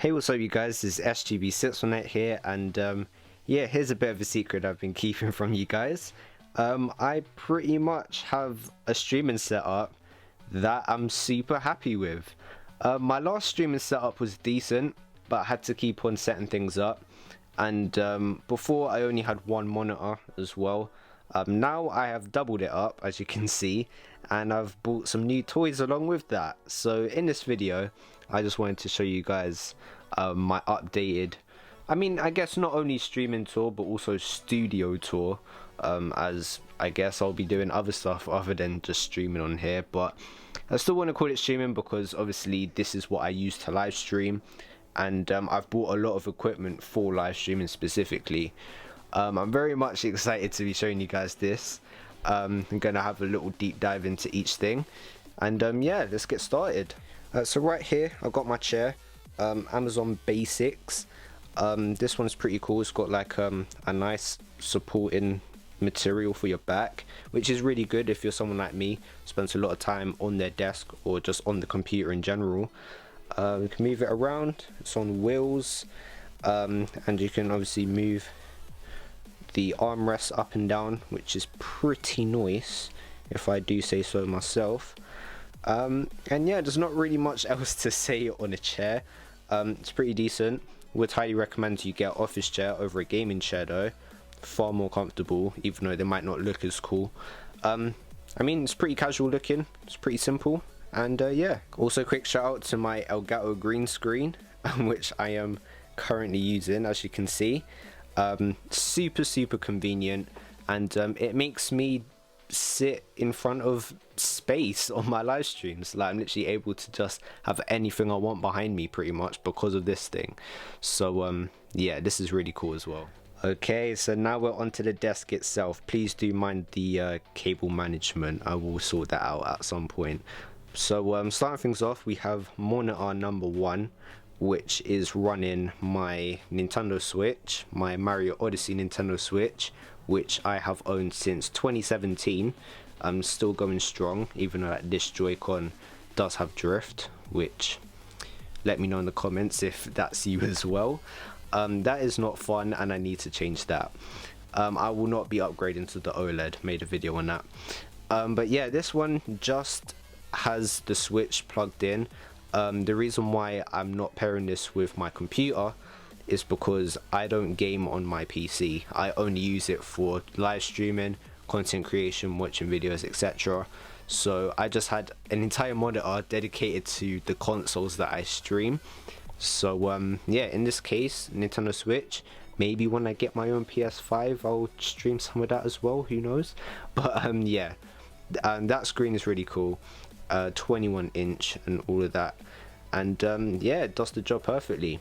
Hey, what's up you guys, this is SGB618 here, and yeah, here's a bit of a secret I've been keeping from you guys. I pretty much have a streaming setup that I'm super happy with. My last streaming setup was decent, but I had to keep on setting things up, and before I only had one monitor as well. Now I have doubled it up, as you can see, and I've bought some new toys along with that. So in this video I just wanted to show you guys my updated, I guess not only streaming tour but also studio tour, as I guess I'll be doing other stuff other than just streaming on here, but I still want to call it streaming because obviously this is what I use to live stream, and I've bought a lot of equipment for live streaming specifically. I'm very much excited to be showing you guys this. I'm gonna have a little deep dive into each thing, and yeah, let's get started. So right here I've got my chair, Amazon Basics. This one's pretty cool. It's got like a nice supporting material for your back, which is really good if you're someone like me, spends a lot of time on their desk or just on the computer in general. You can move it around, it's on wheels, and you can obviously move the armrests up and down, which is pretty nice if I do say so myself. And yeah, there's not really much else to say on a chair. It's pretty decent. Would highly recommend you get an office chair over a gaming chair though. Far more comfortable, even though they might not look as cool. It's pretty casual looking, it's pretty simple, and yeah. Also, quick shout out to my Elgato green screen, which I am currently using, as you can see. Super convenient, and it makes me sit in front of space on my live streams. Like, I'm literally able to just have anything I want behind me pretty much because of this thing. So yeah, this is really cool as well. Okay, so now we're onto the desk itself. Please do mind the cable management. I will sort that out at some point. So starting things off, we have monitor number 1, which is running my Nintendo Switch, my Mario Odyssey Nintendo Switch, which I have owned since 2017. I'm still going strong, even though this Joy-Con does have drift, which, let me know in the comments if that's you as well. That is not fun, and I need to change that. I will not be upgrading to the OLED, made a video on that. But yeah, this one just has the Switch plugged in. The reason why I'm not pairing this with my computer is because I don't game on my PC. I only use it for live streaming, content creation, watching videos, etc. So I just had an entire monitor dedicated to the consoles that I stream. So yeah, in this case, Nintendo Switch. Maybe when I get my own PS5 I'll stream some of that as well, who knows. But yeah, that screen is really cool. 21 inch and all of that, and yeah, it does the job perfectly.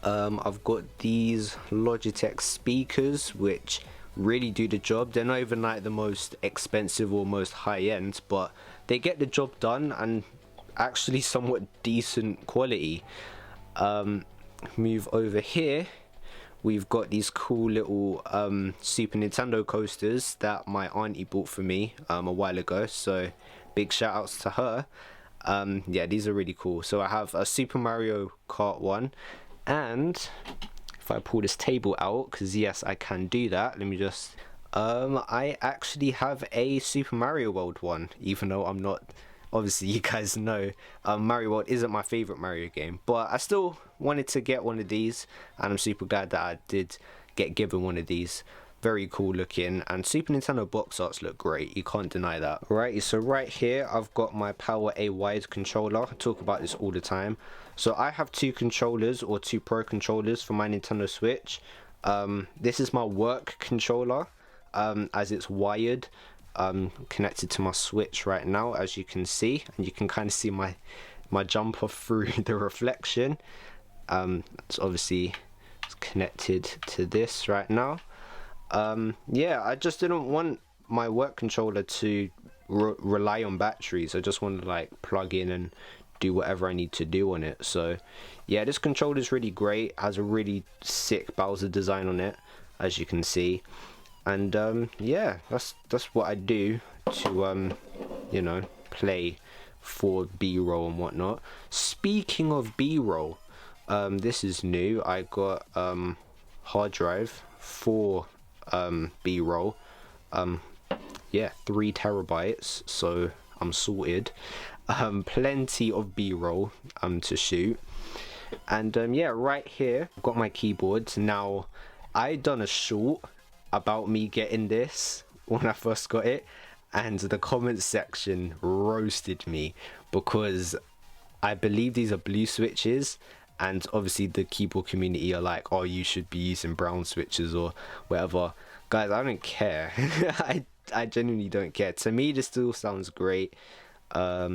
I've got these Logitech speakers which really do the job. They're not even like the most expensive or most high-end, but they get the job done and actually somewhat decent quality. Move over here, we've got these cool little Super Nintendo coasters that my auntie bought for me a while ago, so big shout outs to her. Yeah, these are really cool. So I have a Super Mario Kart one, and if I pull this table out, because yes, I can do that, let me just I actually have a Super Mario World one, even though I'm not, obviously you guys know Mario World isn't my favorite Mario game, but I still wanted to get one of these, and I'm super glad that I did get given one of these. Very cool looking, and Super Nintendo box arts look great, you can't deny that. Alrighty, so right here I've got my Power A wide controller. I talk about this all the time. So I have 2 controllers, or 2 Pro controllers for my Nintendo Switch. This is my work controller, as it's wired, connected to my Switch right now, as you can see, and you can kind of see my jumper through the reflection. It's obviously connected to this right now. Yeah, I just didn't want my work controller to rely on batteries. I just wanted to like plug in and do whatever I need to do on it. So yeah, this controller is really great, has a really sick Bowser design on it, as you can see. And yeah, that's what I do to you know, play for B-roll and whatnot. Speaking of B-roll, This is new. I got hard drive for B-roll. Yeah, 3 terabytes, so I'm sorted. Plenty of B-roll to shoot. And yeah, right here I've got my keyboard. Now, I done a short about me getting this when I first got it, and the comment section roasted me because I believe these are blue switches, and obviously the keyboard community are like, oh, you should be using brown switches or whatever. Guys, I don't care. I genuinely don't care. To me, this still sounds great. I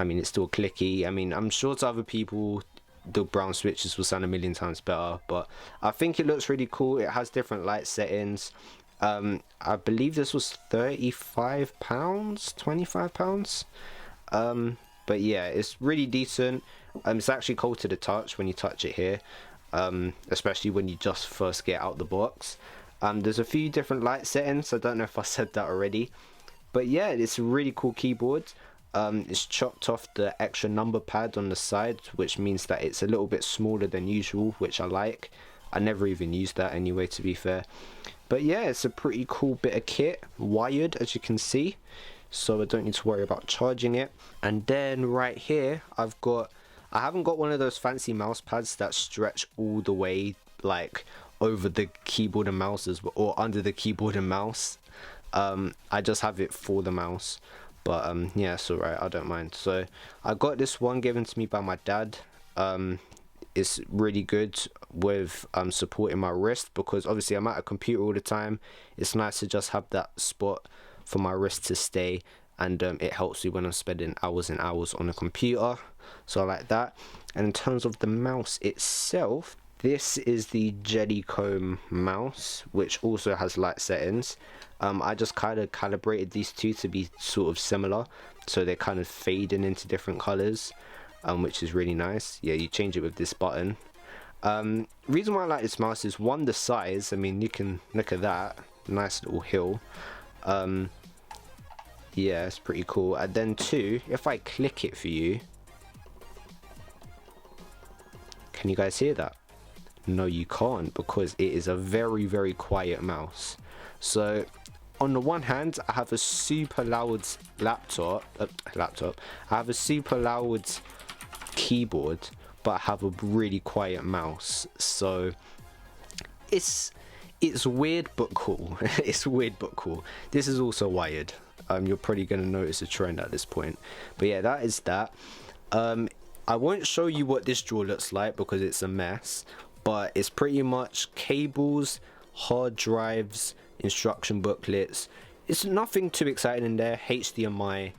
mean, it's still clicky. I mean, I'm sure to other people the brown switches will sound a million times better, but I think it looks really cool. It has different light settings. I believe this was £35, £25. But yeah, it's really decent. It's actually cold to the touch when you touch it here, especially when you just first get out the box. There's a few different light settings. I don't know if I said that already, but yeah, it's a really cool keyboard. It's chopped off the extra number pad on the side, which means that it's a little bit smaller than usual, which I like. I never even used that anyway, to be fair. But yeah, it's a pretty cool bit of kit, wired as you can see, so I don't need to worry about charging it. And then right here I haven't got one of those fancy mouse pads that stretch all the way like over the keyboard and mouses, or under the keyboard and mouse. I just have it for the mouse. But yeah, it's alright, I don't mind. So I got this one given to me by my dad. It's really good with supporting my wrist, because obviously I'm at a computer all the time. It's nice to just have that spot for my wrist to stay, and it helps me when I'm spending hours and hours on a computer. So I like that. And in terms of the mouse itself, this is the Jellycomb mouse, which also has light settings. I just kind of calibrated these two to be sort of similar, so they're kind of fading into different colors, which is really nice. Yeah, you change it with this button. Reason why I like this mouse is, one, the size. I mean, you can look at that nice little hill. Yeah, it's pretty cool. And then two, if I click it for you, can you guys hear that? No, you can't, because it is a very, very quiet mouse. So on the one hand, I have a super loud laptop. I have a super loud keyboard, but I have a really quiet mouse. So it's weird but cool. It's weird but cool. This is also wired. You're probably going to notice a trend at this point. But yeah, that is that. I won't show you what this drawer looks like because it's a mess, but it's pretty much cables, hard drives, instruction booklets. It's nothing too exciting in there. HDMI,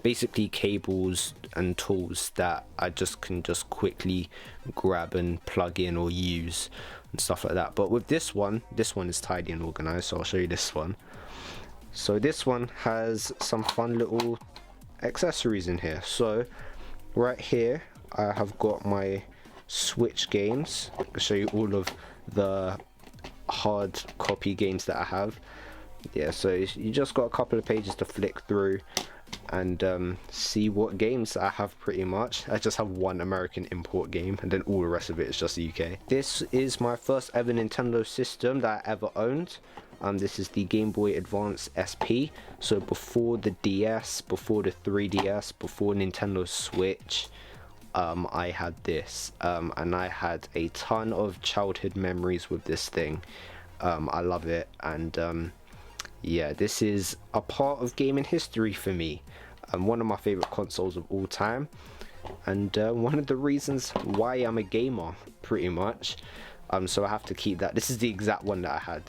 basically cables and tools that I can quickly grab and plug in or use and stuff like that. But with this one is tidy and organized, so I'll show you this one. So this one has some fun little accessories in here. So right here I have got my Switch games. I'll show you all of the hard copy games that I have. Yeah, so you just got a couple of pages to flick through and see what games I have. Pretty much I just have one American import game, and then all the rest of it is just UK. This is my first ever Nintendo system that I ever owned. This is the Game Boy Advance SP. So before the DS, before the 3DS, before Nintendo Switch, I had this, and I had a ton of childhood memories with this thing. I love it, and yeah, this is a part of gaming history for me. One of my favorite consoles of all time, and one of the reasons why I'm a gamer, pretty much. So I have to keep that. This is the exact one that I had.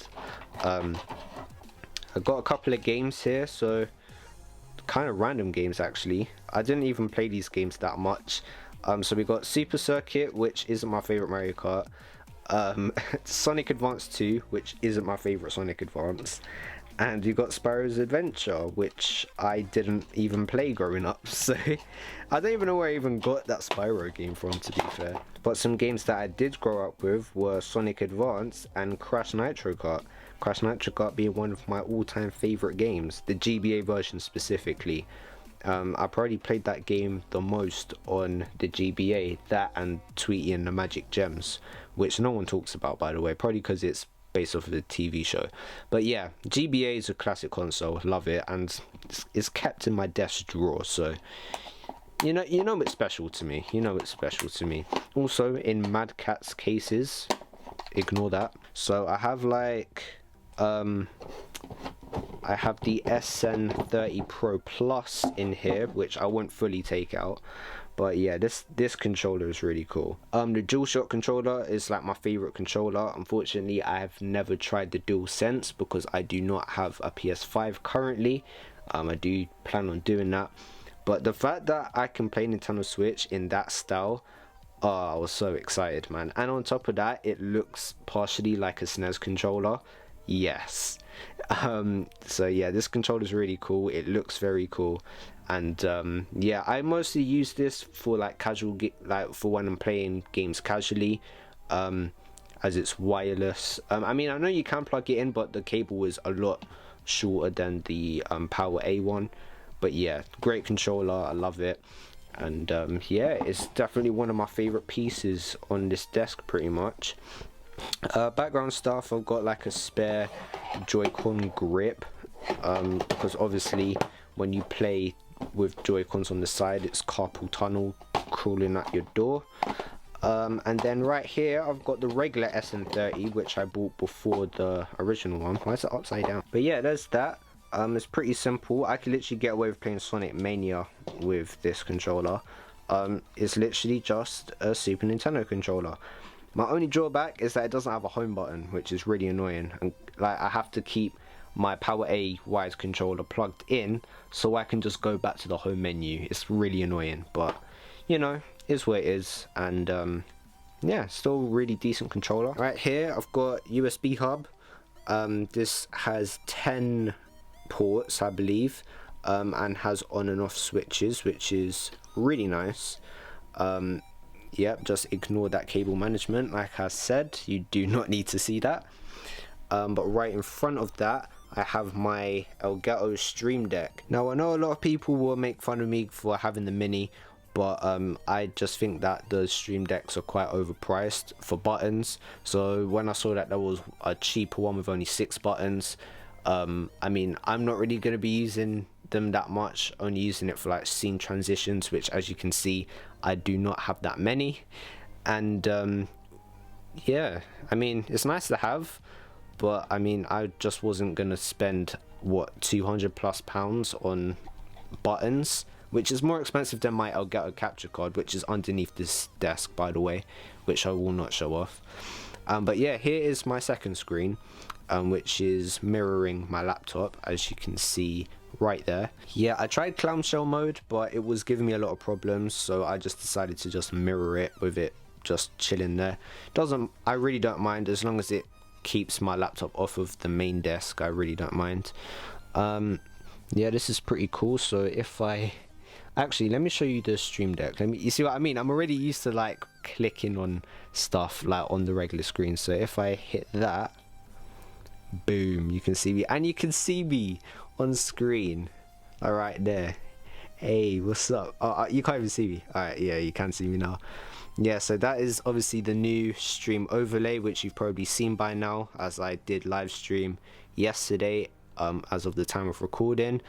I got a couple of games here, so kind of random games actually. I didn't even play these games that much. So we got Super Circuit, which isn't my favorite Mario Kart. Sonic Advance 2, which isn't my favorite Sonic Advance. And you got Spyro's Adventure, which I didn't even play growing up, so I don't even know where I even got that Spyro game from, to be fair. But some games that I did grow up with were Sonic Advance and Crash Nitro Kart. Crash Nitro Kart being one of my all-time favorite games, the GBA version specifically. I probably played that game the most on the GBA, that and Tweety and the Magic Gems, which no one talks about, by the way, probably because it's based off of the TV show. But yeah, GBA is a classic console, love it, and it's kept in my desk drawer, so you know it's special to me. You know it's special to me. Also, in Mad Cat's cases, ignore that. So I have like I have the SN30 Pro Plus in here, which I won't fully take out. But yeah, this controller is really cool. The DualShock controller is like my favorite controller. Unfortunately, I have never tried the DualSense because I do not have a PS5 currently. I do plan on doing that. But the fact that I can play Nintendo Switch in that style, oh, I was so excited, man. And on top of that, it looks partially like a SNES controller. Yes. So yeah, this controller is really cool. It looks very cool. And yeah, I mostly use this for like casual, like for when I'm playing games casually, as it's wireless. I mean, I know you can plug it in, but the cable is a lot shorter than the Power A one. But yeah, great controller, I love it. And yeah, it's definitely one of my favorite pieces on this desk pretty much. Background stuff, I've got like a spare Joy-Con grip, because obviously when you play with Joy-Cons on the side, it's carpal tunnel crawling at your door. And then right here I've got the regular SN30, which I bought before the original one. Why is it upside down? But yeah, there's that. It's pretty simple. I can literally get away with playing Sonic Mania with this controller. It's literally just a Super Nintendo controller. My only drawback is that it doesn't have a home button, which is really annoying. And like, I have to keep my Power A wired controller plugged in so I can just go back to the home menu. It's really annoying, but you know, is what it is. And yeah, still really decent controller. Right here I've got USB hub. This has 10 ports, I believe, and has on and off switches, which is really nice. Yep, just ignore that cable management. Like I said, you do not need to see that. But right in front of that, I have my Elgato Stream Deck. Now, I know a lot of people will make fun of me for having the Mini, but I just think that the Stream Decks are quite overpriced for buttons. So when I saw that there was a cheaper one with only 6 buttons, I mean, I'm not really going to be using them that much, only using it for like scene transitions, which as you can see, I do not have that many. And yeah, I mean, it's nice to have, but I mean, I just wasn't going to spend what, £200+ on buttons, which is more expensive than my Elgato capture card, which is underneath this desk, by the way, which I will not show off. But yeah, here is my second screen, which is mirroring my laptop, as you can see right there. Yeah, I tried clamshell mode, but it was giving me a lot of problems, so I just decided to just mirror it with it just chilling there. I really don't mind, as long as it keeps my laptop off of the main desk. I really don't mind. Yeah, this is pretty cool. So if I actually, let me show you the Stream Deck. You see what I mean? I'm already used to like clicking on stuff like on the regular screen. So if I hit that, boom, you can see me, and you can see me on screen. All right, there. Hey, what's up? Oh, you can't even see me. All right, yeah, you can see me now. Yeah, so that is obviously the new stream overlay, which you've probably seen by now, as I did live stream yesterday, as of the time of recording.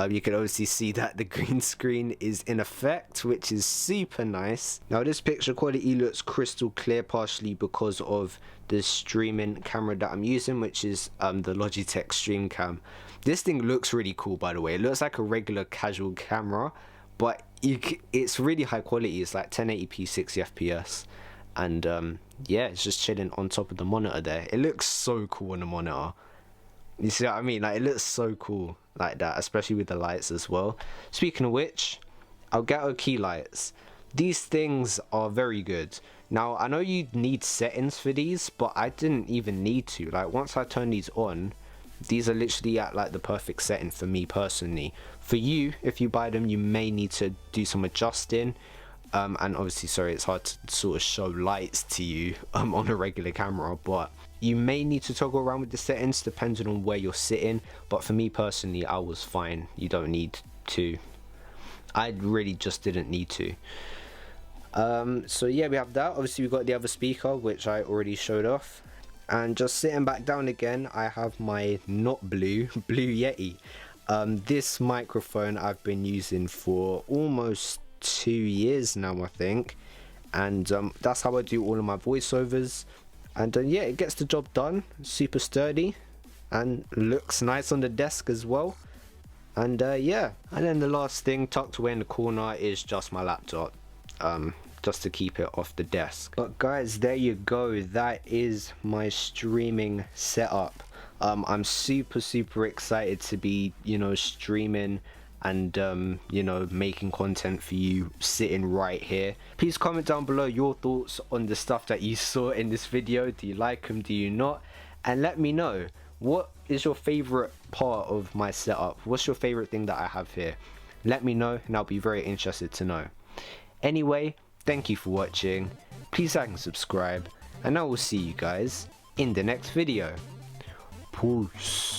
You can obviously see that the green screen is in effect, which is super nice. Now this picture quality looks crystal clear, partially because of the streaming camera that I'm using, which is the Logitech Stream Cam. This thing looks really cool, by the way. It looks like a regular casual camera, but it's really high quality. It's like 1080p 60 fps, and yeah, it's just chilling on top of the monitor there. It looks so cool on the monitor. You see what I mean? Like, it looks so cool like that, especially with the lights as well. Speaking of which, Elgato key lights. These things are very good. Now, I know you need settings for these, but I didn't even need to. Like, once I turn these on, these are literally at like the perfect setting for me personally. For you, if you buy them, you may need to do some adjusting. And obviously, sorry, it's hard to sort of show lights to you on a regular camera, but you may need to toggle around with the settings depending on where you're sitting. But for me personally, I was fine. You don't need to. I really just didn't need to. So yeah, we have that. Obviously we got the other speaker, which I already showed off, and just sitting back down again, I have my not blue Yeti. This microphone I've been using for almost 2 years now, I think, and that's how I do all of my voiceovers. And yeah, it gets the job done. Super sturdy and looks nice on the desk as well. And yeah, and then the last thing tucked away in the corner is just my laptop, just to keep it off the desk. But guys, there you go, that is my streaming setup. I'm super excited to be, you know, streaming and you know, making content for you sitting right here. Please comment down below your thoughts on the stuff that you saw in this video. Do you like them, do you not? And let me know, what is your favorite part of my setup? What's your favorite thing that I have here? Let me know and I'll be very interested to know. Anyway, thank you for watching. Please like and subscribe, and I will see you guys in the next video. Peace.